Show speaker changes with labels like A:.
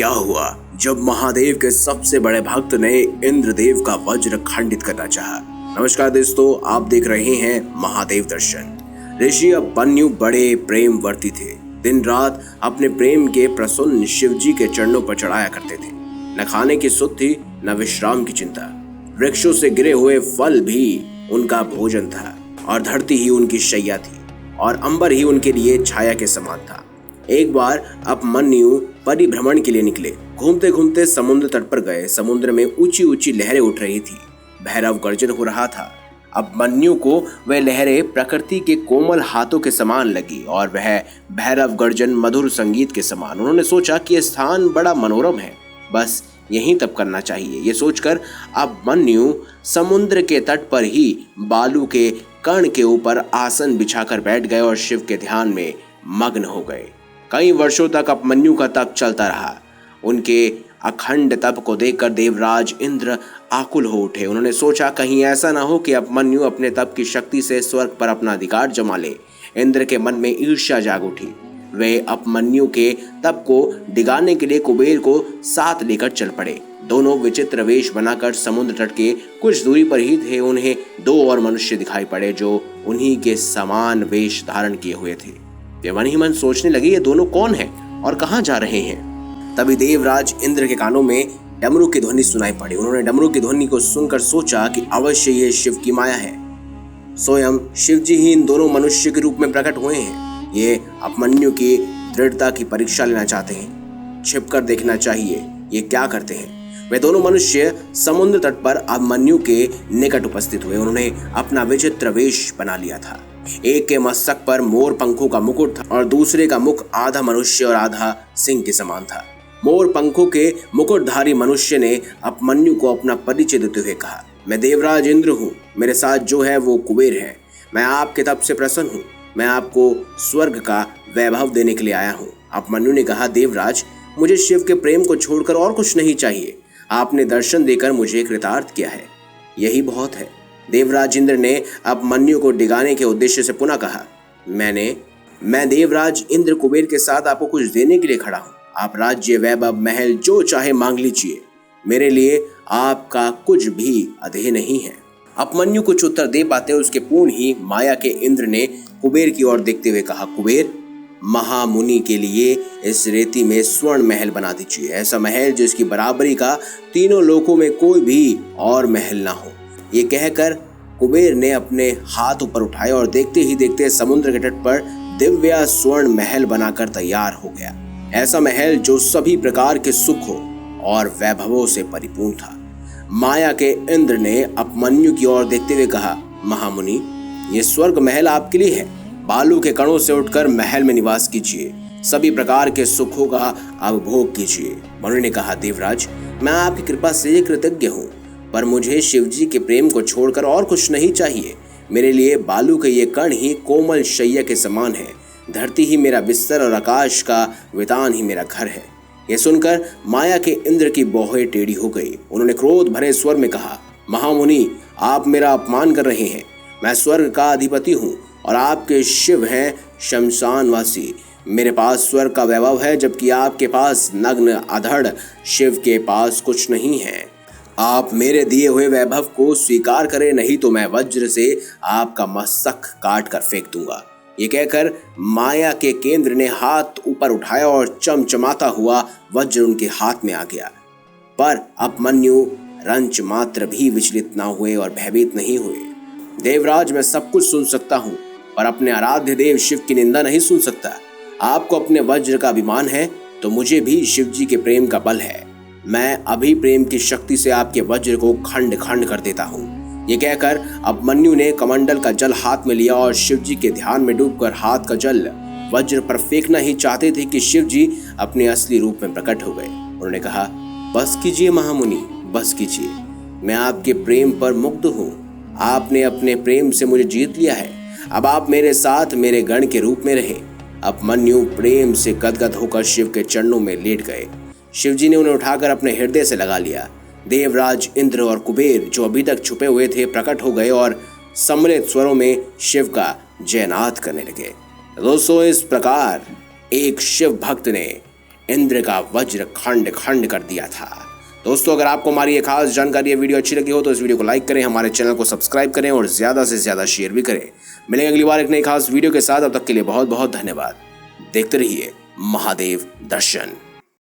A: क्या हुआ जब महादेव के सबसे बड़े भक्त ने इंद्रदेव का वज्र खंडित करना चाहा। नमस्कार दोस्तों, आप देख रहे हैं महादेव दर्शन। ऋषि अभिमन्यु बड़े प्रेम वर्ती थे। दिन रात अपने प्रेम के प्रसून शिव जी के चरणों पर चढ़ाया करते थे। न खाने की सुध थी, न विश्राम की चिंता। वृक्षों से गिरे हुए फल भी उनका भोजन था और धरती ही उनकी शैया थी और अंबर ही उनके लिए छाया के समान था। एक बार अभिमन्यु परिभ्रमण के लिए निकले। घूमते घूमते समुद्र तट पर गए। समुद्र में ऊंची ऊंची लहरें उठ रही थी। भैरव गर्जन हो रहा था। अभिमन्यु को वह लहरें प्रकृति के कोमल हाथों के समान लगी और वह भैरव गर्जन मधुर संगीत के समान। उन्होंने सोचा कि यह स्थान बड़ा मनोरम है, बस यहीं तब करना चाहिए। ये सोचकर अभिमन्यु समुद्र के तट पर ही बालू के कण के ऊपर आसन बिछाकर बैठ गए और शिव के ध्यान में मग्न हो गए। कई वर्षों तक अभिमन्यु का तप चलता रहा। उनके अखंड तप को देखकर देवराज इंद्र आकुल हो उठे। उन्होंने सोचा कहीं ऐसा ना हो कि अभिमन्यु अपने तप की शक्ति से स्वर्ग पर अपना अधिकार जमा ले। इंद्र के मन में ईर्ष्या जाग उठी। वे अभिमन्यु के तप को डिगाने के लिए कुबेर को साथ लेकर चल पड़े। दोनों विचित्र वेश बनाकर समुद्र तट के कुछ दूरी पर ही थे। उन्हें दो और मनुष्य दिखाई पड़े जो उन्हीं के समान वेश धारण किए हुए थे। वे मन ही मन सोचने लगे, ये दोनों कौन हैं और कहाँ जा रहे हैं। तभी देवराज इंद्र के कानों में डमरू की ध्वनि सुनाई पड़ी। उन्होंने डमरू की ध्वनि को सुनकर सोचा कि अवश्य ये शिव की माया है। स्वयं शिव जी ही इन दोनों मनुष्य के रूप में प्रकट हुए हैं। ये अभिमन्यु की दृढ़ता की परीक्षा लेना चाहते हैं। छिपकर देखना चाहिए ये क्या करते हैं। वे दोनों मनुष्य समुद्र तट पर अभिमन्यु के निकट उपस्थित हुए। उन्होंने अपना विचित्र वेश बना लिया था। एक के मस्तक पर मोर पंखों का मुकुट था और दूसरे का मुख आधा मनुष्य और आधा सिंह के समान था। मोर पंखों के मुकुटधारी मनुष्य ने अभिमन्यु को अपना परिचय देते हुए कहा, मैं देवराज इंद्र हूँ। मेरे साथ जो है वो कुबेर है। मैं आपके तप से प्रसन्न हूँ। मैं आपको स्वर्ग का वैभव देने के लिए आया हूँ। अभिमन्यु ने कहा, देवराज, मुझे शिव के प्रेम को छोड़कर और कुछ नहीं चाहिए। आपने दर्शन देकर मुझे कृतार्थ किया है, यही बहुत है। देवराज इंद्र ने अभिमन्यु को डिगाने के उद्देश्य से पुनः कहा, मैं देवराज इंद्र कुबेर के साथ आपको कुछ देने के लिए खड़ा हूँ। आप राज्य, वैभव, महल जो चाहे मांग लीजिए। मेरे लिए आपका कुछ भी अधेय नहीं है। अभिमन्यु कुछ उत्तर दे पाते उसके पूर्ण ही माया के इंद्र ने कुबेर की ओर देखते हुए कहा, कुबेर, महामुनि के लिए इस रेती में स्वर्ण महल बना दीजिए। ऐसा महल जिसकी बराबरी का तीनों लोकों में कोई भी और महल ना हो। ये कहकर कुबेर ने अपने हाथ ऊपर उठाए और देखते ही देखते समुद्र के तट पर दिव्य स्वर्ण महल बनाकर तैयार हो गया। ऐसा महल जो सभी प्रकार के सुख हो और वैभवों से परिपूर्ण था। माया के इंद्र ने अभिमन्यु की ओर देखते हुए कहा, महामुनि, ये स्वर्ग महल आपके लिए है। बालू के कणों से उठकर महल में निवास कीजिए। सभी प्रकार के सुखों का उपभोग कीजिए। मनु ने कहा, देवराज, मैं आपकी कृपा से कृतज्ञ हूँ, पर मुझे शिवजी के प्रेम को छोड़कर और कुछ नहीं चाहिए। मेरे लिए बालू के ये कण ही कोमल शैया के समान है। धरती ही मेरा बिस्तर और आकाश का वितान ही मेरा घर है। यह सुनकर माया के इंद्र की भौहें टेढ़ी हो गई। उन्होंने क्रोध भरे स्वर में कहा, महामुनि, आप मेरा अपमान कर रहे हैं। मैं स्वर्ग का अधिपति हूँ और आपके शिव हैं शमशानवासी। मेरे पास स्वर्ग का वैभव है, जबकि आपके पास नग्न अधड़ शिव के पास कुछ नहीं है। आप मेरे दिए हुए वैभव को स्वीकार करें, नहीं तो मैं वज्र से आपका मस्तक काट कर फेंक दूंगा। ये कहकर माया के केंद्र ने हाथ ऊपर उठाया और चमचमाता हुआ वज्र उनके हाथ में आ गया। पर अभिमन्यु रंच मात्र भी विचलित ना हुए और भयभीत नहीं हुए। देवराज, मैं सब कुछ सुन सकता हूँ, पर अपने आराध्य देव शिव की निंदा नहीं सुन सकता। आपको अपने वज्र का अभिमान है, तो मुझे भी शिव जी के प्रेम का बल है। मैं अभी प्रेम की शक्ति से आपके वज्र को खंड खंड कर देता हूँ। ये कहकर अभिमन्यु ने कमंडल का जल हाथ में लिया और शिव जी के ध्यान में डूबकर हाथ का जल वज्र पर फेंकना ही चाहते थे कि शिव जी अपने असली रूप में प्रकट हो गए। उन्होंने कहा, बस कीजिए महामुनि, बस कीजिए। मैं आपके प्रेम पर मुग्ध हूँ। आपने अपने प्रेम से मुझे जीत लिया है। अब आप मेरे साथ मेरे गण के रूप में रहे। अभिमन्यु प्रेम से गदगद होकर शिव के चरणों में लेट गए। शिवजी ने उन्हें उठाकर अपने हृदय से लगा लिया। देवराज इंद्र और कुबेर जो अभी तक छुपे हुए थे प्रकट हो गए और सम्मिलित स्वरों में शिव का जयनाद करने लगे। दोस्तों, इस प्रकार एक शिव भक्त ने इंद्र का वज्र खंड खंड कर दिया था। दोस्तों, अगर आपको हमारी ये खास जानकारी, ये वीडियो अच्छी लगी हो तो इस वीडियो को लाइक करें, हमारे चैनल को सब्सक्राइब करें और ज्यादा से ज्यादा शेयर भी करें। मिलेंगे अगली बार एक नई खास वीडियो के साथ। अब तक के लिए बहुत बहुत धन्यवाद। देखते रहिए महादेव दर्शन।